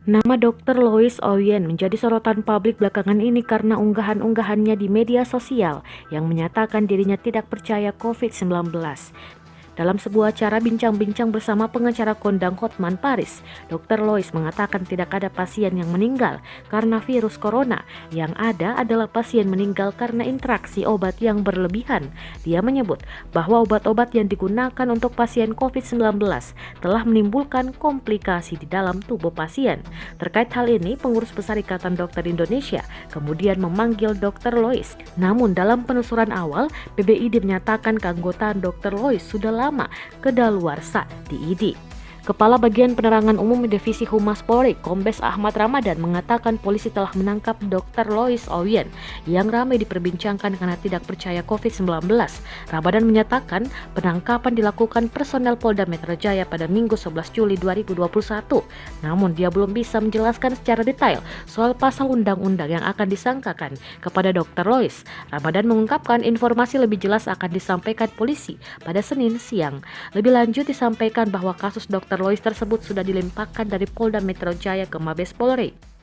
Nama Dr. Lois Oyen menjadi sorotan publik belakangan ini karena unggahan-unggahannya di media sosial yang menyatakan dirinya tidak percaya COVID-19. Dalam sebuah acara bincang-bincang bersama pengacara kondang Hotman Paris, Dr. Lois mengatakan tidak ada pasien yang meninggal karena virus corona. Yang ada adalah pasien meninggal karena interaksi obat yang berlebihan. Dia menyebut bahwa obat-obat yang digunakan untuk pasien COVID-19 telah menimbulkan komplikasi di dalam tubuh pasien. Terkait hal ini, Pengurus Besar Ikatan Dokter Indonesia kemudian memanggil Dr. Lois. Namun dalam penelusuran awal, PBID menyatakan keanggotaan Dr. Lois sudah lama kedaluarsa di ID. Kepala Bagian Penerangan Umum Divisi Humas Polri, Kombes Ahmad Ramadan, mengatakan polisi telah menangkap Dr. Lois Oyen yang ramai diperbincangkan karena tidak percaya COVID-19. Ramadan menyatakan penangkapan dilakukan personel Polda Metro Jaya pada Minggu 11 Juli 2021. Namun dia belum bisa menjelaskan secara detail soal pasal undang-undang yang akan disangkakan kepada Dr. Lois. Ramadan mengungkapkan informasi lebih jelas akan disampaikan polisi pada Senin siang. Lebih lanjut disampaikan bahwa kasus Dr. Lois tersebut sudah dilimpahkan dari Polda Metro Jaya ke Mabes Polri.